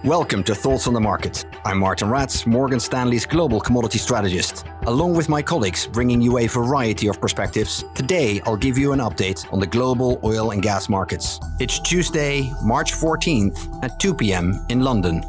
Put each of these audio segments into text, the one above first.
Welcome to Thoughts on the Market. I'm Martijn, Morgan Stanley's global commodity strategist. Along with my colleagues bringing you a variety of perspectives, today I'll give you an update on the global oil and gas markets. It's Tuesday, March 14th at 2 p.m. in London.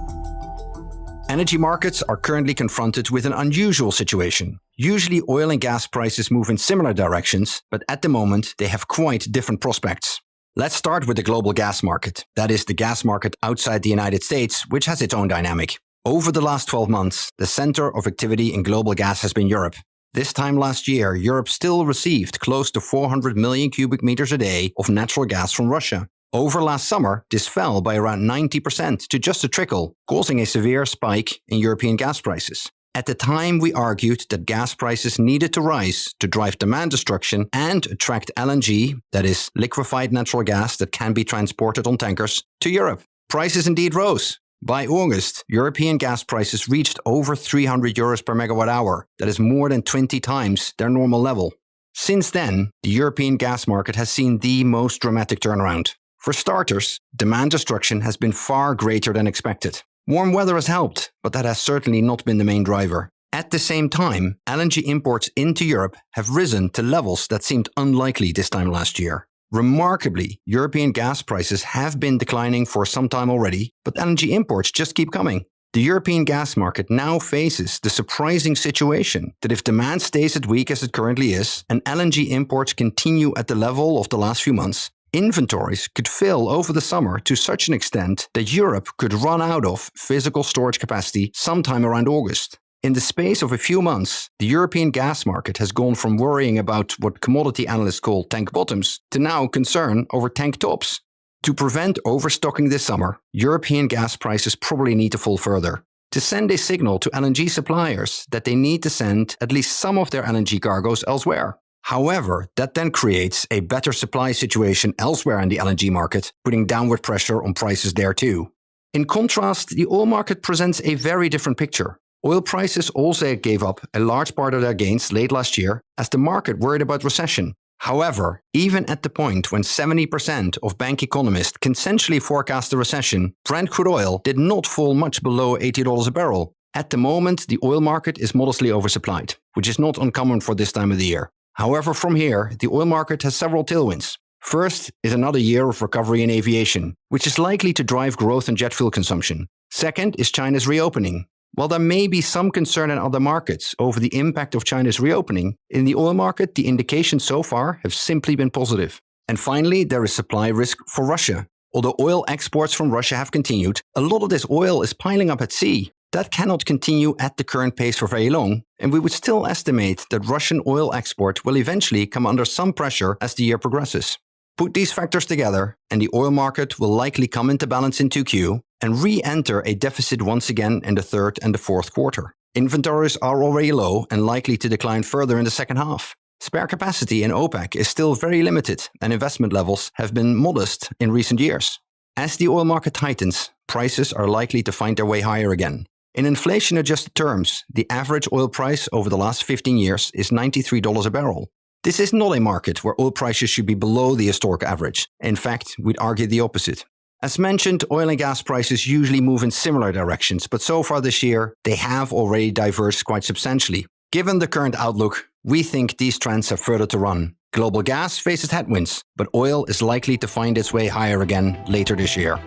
Energy markets are currently confronted with an unusual situation. Usually oil and gas prices move in similar directions, but at the moment they have quite different prospects. Let's start with the global gas market. That is the gas market outside the United States, which has its own dynamic. Over the last 12 months, the center of activity in global gas has been Europe. This time last year, Europe still received close to 400 million cubic meters a day of natural gas from Russia. Over last summer, this fell by around 90% to just a trickle, causing a severe spike in European gas prices. At the time, we argued that gas prices needed to rise to drive demand destruction and attract LNG, that is, liquefied natural gas that can be transported on tankers, to Europe. Prices indeed rose. By August, European gas prices reached over 300 euros per megawatt hour. That is more than 20 times their normal level. Since then, the European gas market has seen the most dramatic turnaround. For starters, demand destruction has been far greater than expected. Warm weather has helped, but that has certainly not been the main driver. At the same time, LNG imports into Europe have risen to levels that seemed unlikely this time last year. Remarkably, European gas prices have been declining for some time already, but LNG imports just keep coming. The European gas market now faces the surprising situation that if demand stays as weak as it currently is, and LNG imports continue at the level of the last few months, inventories could fill over the summer to such an extent that Europe could run out of physical storage capacity sometime around August. In the space of a few months, the European gas market has gone from worrying about what commodity analysts call tank bottoms to now concern over tank tops. To prevent overstocking this summer, European gas prices probably need to fall further. To send a signal to LNG suppliers that they need to send at least some of their LNG cargoes elsewhere. However, that then creates a better supply situation elsewhere in the LNG market, putting downward pressure on prices there too. In contrast, the oil market presents a very different picture. Oil prices also gave up a large part of their gains late last year as the market worried about recession. However, even at the point when 70% of bank economists consensually forecast a recession, Brent crude oil did not fall much below $80 a barrel. At the moment, the oil market is modestly oversupplied, which is not uncommon for this time of the year. However, from here, the oil market has several tailwinds. First is another year of recovery in aviation, which is likely to drive growth in jet fuel consumption. Second is China's reopening. While there may be some concern in other markets over the impact of China's reopening, in the oil market, the indications so far have simply been positive. And finally, there is supply risk for Russia. Although oil exports from Russia have continued, a lot of this oil is piling up at sea. That cannot continue at the current pace for very long, and we would still estimate that Russian oil export will eventually come under some pressure as the year progresses. Put these factors together, and the oil market will likely come into balance in 2Q and re-enter a deficit once again in the third and the fourth quarter. Inventories are already low and likely to decline further in the second half. Spare capacity in OPEC is still very limited, and investment levels have been modest in recent years. As the oil market tightens, prices are likely to find their way higher again. In inflation-adjusted terms, the average oil price over the last 15 years is $93 a barrel. This is not a market where oil prices should be below the historic average. In fact, we'd argue the opposite. As mentioned, oil and gas prices usually move in similar directions, but so far this year, they have already diverged quite substantially. Given the current outlook, we think these trends have further to run. Global gas faces headwinds, but oil is likely to find its way higher again later this year.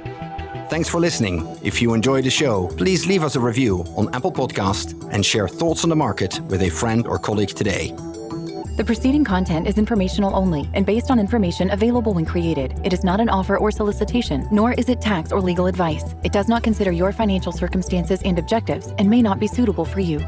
Thanks for listening. If you enjoyed the show, please leave us a review on Apple Podcast and share thoughts on the market with a friend or colleague today. The preceding content is informational only and based on information available when created. It is not an offer or solicitation, nor is it tax or legal advice. It does not consider your financial circumstances and objectives and may not be suitable for you.